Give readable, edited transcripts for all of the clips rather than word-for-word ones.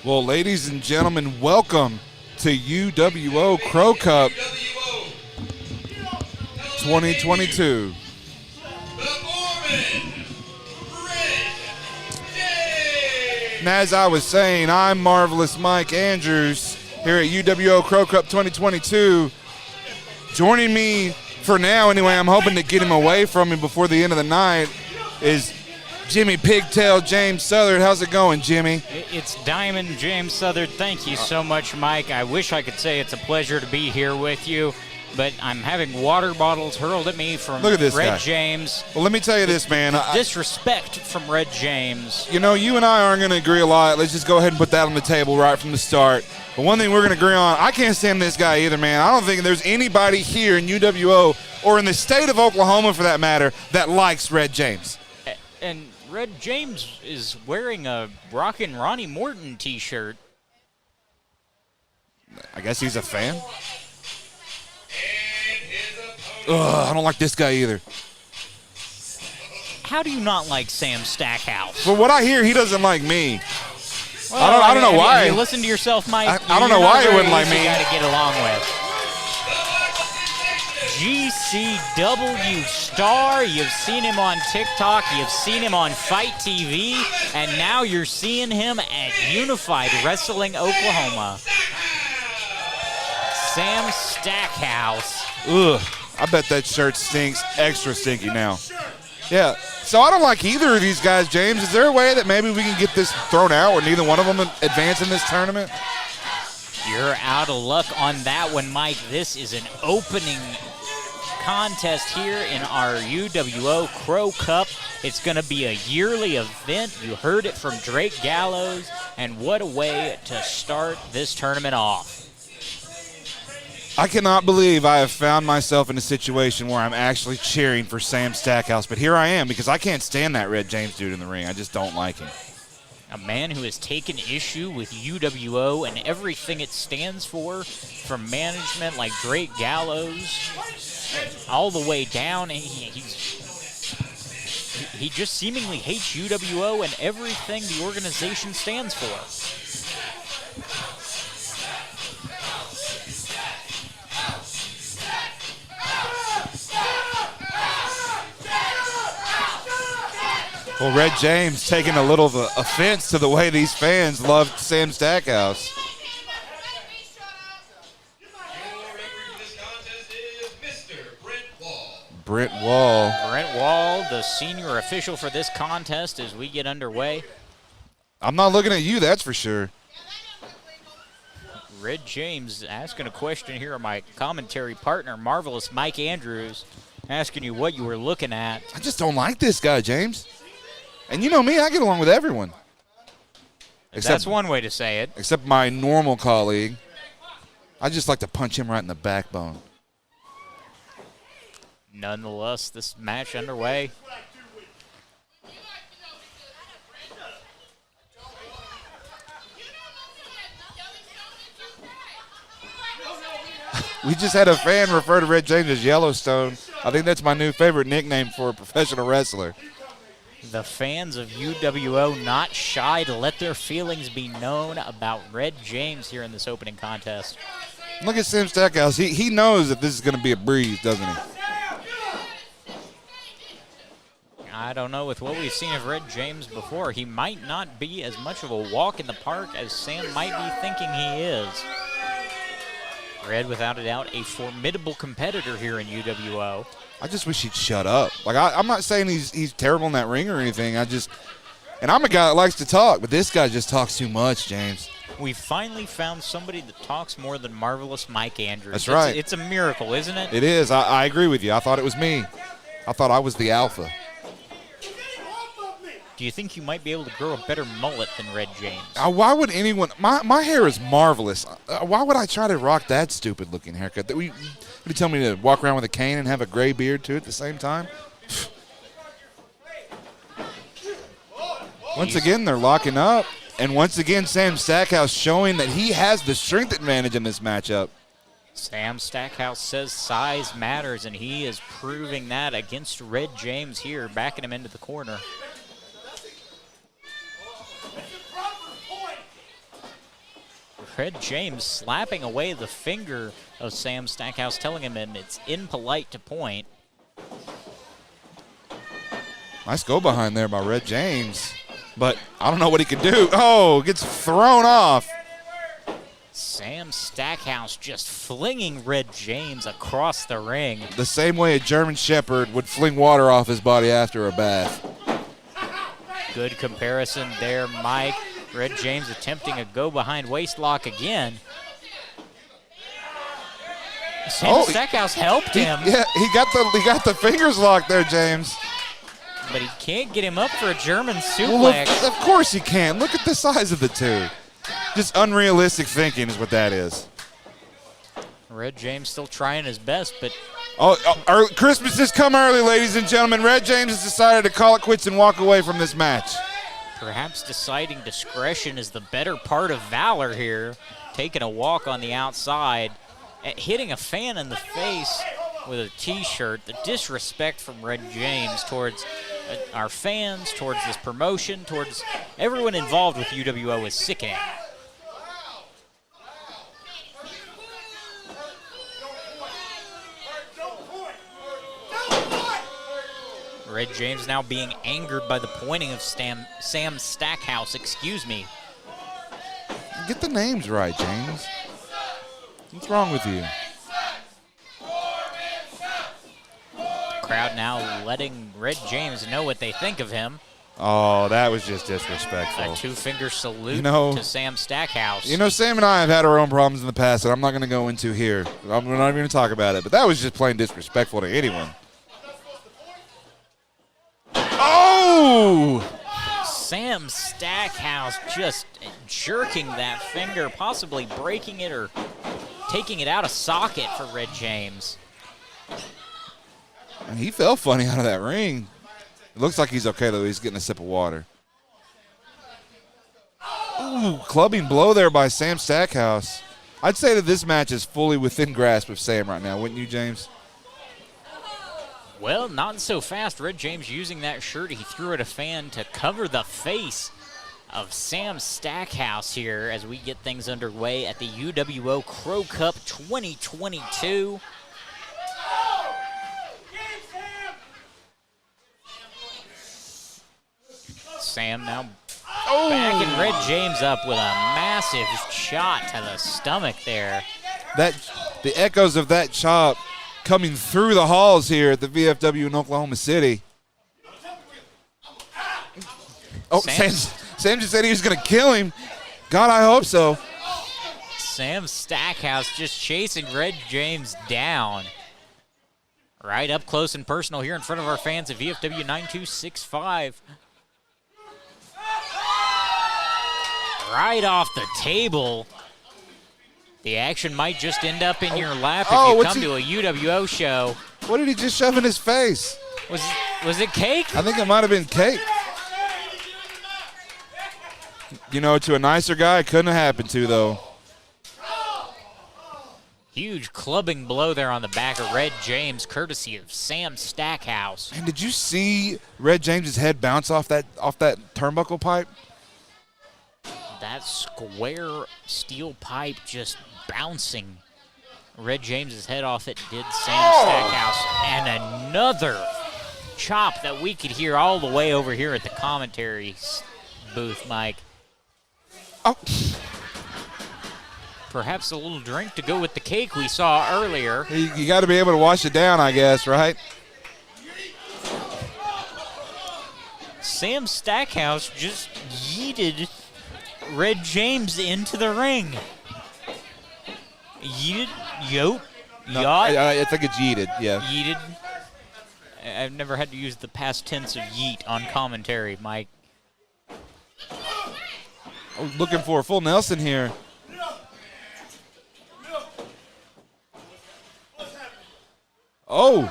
Well, ladies and gentlemen, welcome to UWO Crow Cup 2022. And as I was saying, I'm Marvelous Mike Andrews here at UWO Crow Cup 2022. Joining me for now, anyway, I'm hoping to get him away from me before the end of the night, is Jimmy Pigtail James Southard. How's it going, Jimmy? It's Diamond James Southard. Thank you so much, Mike. I wish I could say it's a pleasure to be here with you, but I'm having water bottles hurled at me from Red guy. James. Well, let me tell you this, man. Disrespect from Red James. You know, you and I aren't going to agree a lot. Let's just go ahead and put that on the table right from the start. But one thing we're going to agree on, I can't stand this guy either, man. I don't think there's anybody here in UWO or in the state of Oklahoma, for that matter, that likes Red James. And Red James is wearing a Rockin' Ronnie Morton t-shirt. I guess he's a fan. Ugh, I don't like this guy either. How do you not like Sam Stackhouse? From what I hear, he doesn't like me. Well, I don't know why. You listen to yourself, Mike. I don't know why he wouldn't like me. You got to get along with. GCW star. You've seen him on TikTok. You've seen him on Fight TV. And now you're seeing him at Unified Wrestling Oklahoma. Sam Stackhouse. Ugh, I bet that shirt stinks extra stinky now. Yeah, so I don't like either of these guys, James. Is there a way that maybe we can get this thrown out where neither one of them advance in this tournament? You're out of luck on that one, Mike. This is an opening contest here in our UWO Crow Cup. It's going to be a yearly event. You heard it from Drake Gallows, and what a way to start this tournament off. I cannot believe I have found myself in a situation where I'm actually cheering for Sam Stackhouse, but here I am because I can't stand that Red James dude in the ring. I just don't like him. A man who has taken issue with UWO and everything it stands for, from management like Drake Gallows all the way down. He just seemingly hates UWO and everything the organization stands for. Well, Red James taking a little offense to the way these fans loved Sam Stackhouse. Brent Wall. Brent Wall, the senior official for this contest as we get underway. I'm not looking at you, that's for sure. Red James asking a question here of my commentary partner, Marvelous Mike Andrews, asking you what you were looking at. I just don't like this guy, James. And you know me, I get along with everyone. That's one way to say it. Except my normal colleague. I just like to punch him right in the backbone. Nonetheless, this match underway. We just had a fan refer to Red James as Yellowstone. I think that's my new favorite nickname for a professional wrestler. The fans of UWO not shy to let their feelings be known about Red James here in this opening contest. Look at Sam Stackhouse. He knows that this is going to be a breeze, doesn't he? I don't know. With what we've seen of Red James before, he might not be as much of a walk in the park as Sam might be thinking he is. Red, without a doubt, a formidable competitor here in UWO. I just wish he'd shut up. Like, I'm not saying he's terrible in that ring or anything. And I'm a guy that likes to talk, but this guy just talks too much, James. We finally found somebody that talks more than Marvelous Mike Andrews. That's right. It's a miracle, isn't it? It is. I agree with you. I thought it was me. I thought I was the alpha. Do you think you might be able to grow a better mullet than Red James? Why would anyone? My hair is marvelous. Why would I try to rock that stupid-looking haircut? Would you tell me to walk around with a cane and have a gray beard, too, at the same time? Once again, they're locking up. And once again, Sam Stackhouse showing that he has the strength advantage in this matchup. Sam Stackhouse says size matters, and he is proving that against Red James here, backing him into the corner. Red James slapping away the finger of Sam Stackhouse, telling him it's impolite to point. Nice go behind there by Red James, but I don't know what he could do. Oh, gets thrown off. Sam Stackhouse just flinging Red James across the ring. The same way a German Shepherd would fling water off his body after a bath. Good comparison there, Mike. Red James attempting a go behind waist lock again. Sam Stackhouse helped him. Yeah, he got the fingers locked there, James. But he can't get him up for a German suplex. Well, of course he can. Look at the size of the two. Just unrealistic thinking is what that is. Red James still trying his best, but... Christmas has come early, ladies and gentlemen. Red James has decided to call it quits and walk away from this match. Perhaps deciding discretion is the better part of valor here. Taking a walk on the outside, hitting a fan in the face with a T-shirt. The disrespect from Red James towards our fans, towards this promotion, towards everyone involved with UWO is sickening. Red James now being angered by the pointing of Sam Stackhouse, excuse me. Get the names right, James. What's wrong with you? Crowd now letting Red James know what they think of him. Oh, that was just disrespectful. A two-finger salute to Sam Stackhouse. You know, Sam and I have had our own problems in the past that I'm not going to go into here. We're not even going to talk about it, but that was just plain disrespectful to anyone. Oh! Sam Stackhouse just jerking that finger, possibly breaking it or taking it out of socket for Red James. And he fell funny out of that ring. It looks like he's okay, though. He's getting a sip of water. Ooh, clubbing blow there by Sam Stackhouse. I'd say that this match is fully within grasp of Sam right now, wouldn't you, James? Well, not so fast. Red James using that shirt he threw at a fan to cover the face of Sam Stackhouse here as we get things underway at the UWO Crow Cup 2022. Sam now backing Red James up with a massive shot to the stomach there. The echoes of that chop coming through the halls here at the VFW in Oklahoma City. Oh, Sam just said he was going to kill him. God, I hope so. Sam Stackhouse just chasing Red James down. Right up close and personal here in front of our fans at VFW 9265. Right off the table. The action might just end up in your lap if you come to a UWO show. What did he just shove in his face? Was it cake? I think it might have been cake. You know, to a nicer guy, it couldn't have happened to, though. Huge clubbing blow there on the back of Red James, courtesy of Sam Stackhouse. And did you see Red James's head bounce off that turnbuckle pipe? That square steel pipe just bouncing Red James's head off it did Sam Stackhouse. And another chop that we could hear all the way over here at the commentary booth, Mike. Oh. Perhaps a little drink to go with the cake we saw earlier. You got to be able to wash it down, I guess, right? Sam Stackhouse just yeeted Red James into the ring. Yeeted? Yote? No, Yacht? I think it's yeeted, yeah. Yeeted? I've never had to use the past tense of yeet on commentary, Mike. Oh, looking for a full Nelson here. Oh,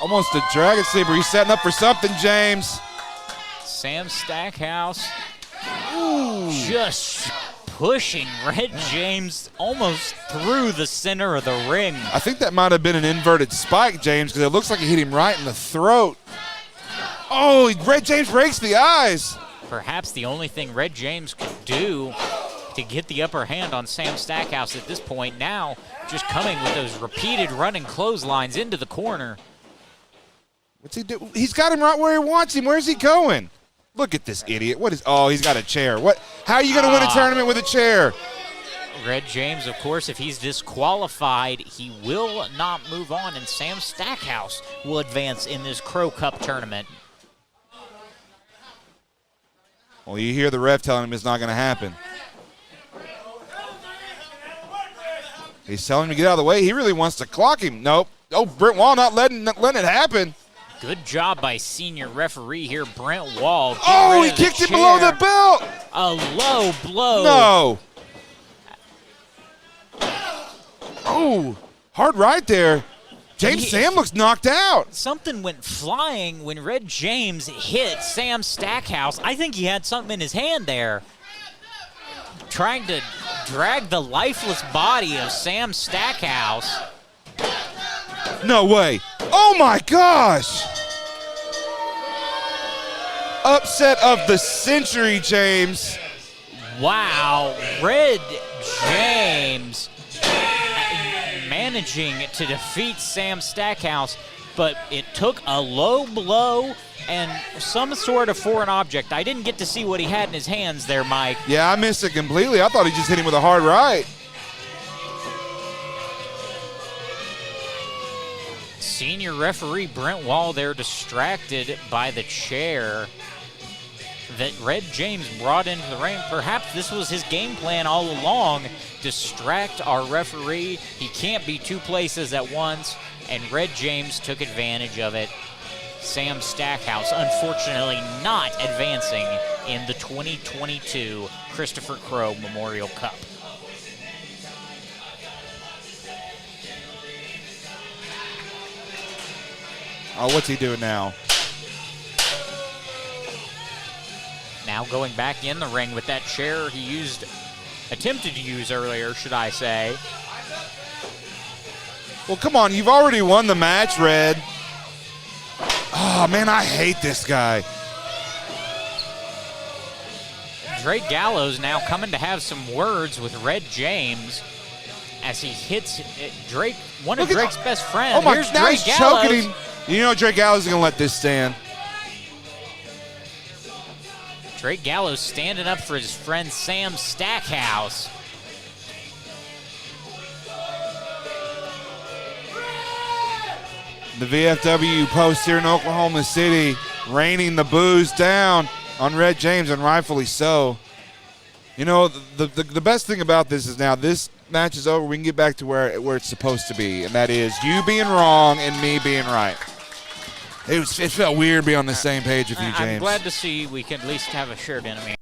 almost a Dragon Saber. He's setting up for something, James. Sam Stackhouse just pushing Red James almost through the center of the ring. I think that might have been an inverted spike, James, because it looks like he hit him right in the throat. Oh, Red James breaks the eyes. Perhaps the only thing Red James could do to get the upper hand on Sam Stackhouse at this point. Now just coming with those repeated running clotheslines into the corner. What's he do? He's got him right where he wants him. Where's he going? Look at this idiot. What is? Oh, he's got a chair. What? How are you going to win a tournament with a chair? Red James, of course, if he's disqualified, he will not move on, and Sam Stackhouse will advance in this Crow Cup tournament. Well, you hear the ref telling him it's not going to happen. He's telling him to get out of the way. He really wants to clock him. Nope. Oh, Brent Wall not letting it happen. Good job by senior referee here, Brent Wall. Oh, he kicked him below the belt. A low blow. No. Oh, hard right there. James Sam looks knocked out. Something went flying when Red James hit Sam Stackhouse. I think he had something in his hand there. Trying to drag the lifeless body of Sam Stackhouse. No way. Oh my gosh. Upset of the century, James. Wow. Red James managing to defeat Sam Stackhouse, but it took a low blow and some sort of foreign object. I didn't get to see what he had in his hands there, Mike. Yeah, I missed it completely. I thought he just hit him with a hard right. Senior referee Brent Wall there distracted by the chair that Red James brought into the ring. Perhaps this was his game plan all along. Distract our referee. He can't be two places at once, and Red James took advantage of it. Sam Stackhouse, unfortunately, not advancing in the 2022 Christopher Crow Memorial Cup. Oh, what's he doing now? Now going back in the ring with that chair he attempted to use earlier, should I say. Well, come on. You've already won the match, Red. Oh, man, I hate this guy. Drake Gallows now coming to have some words with Red James as he hits Drake, one of Drake's best friends. Oh, my, Here's now Drake he's Gallows. choking him. You know Drake Gallows is going to let this stand. Drake Gallows standing up for his friend Sam Stackhouse. The VFW post here in Oklahoma City raining the boos down on Red James, and rightfully so. You know, the best thing about this is now this match is over. We can get back to where it's supposed to be, and that is you being wrong and me being right. It felt weird being on the same page with you, James. I'm glad to see we can at least have a shared enemy.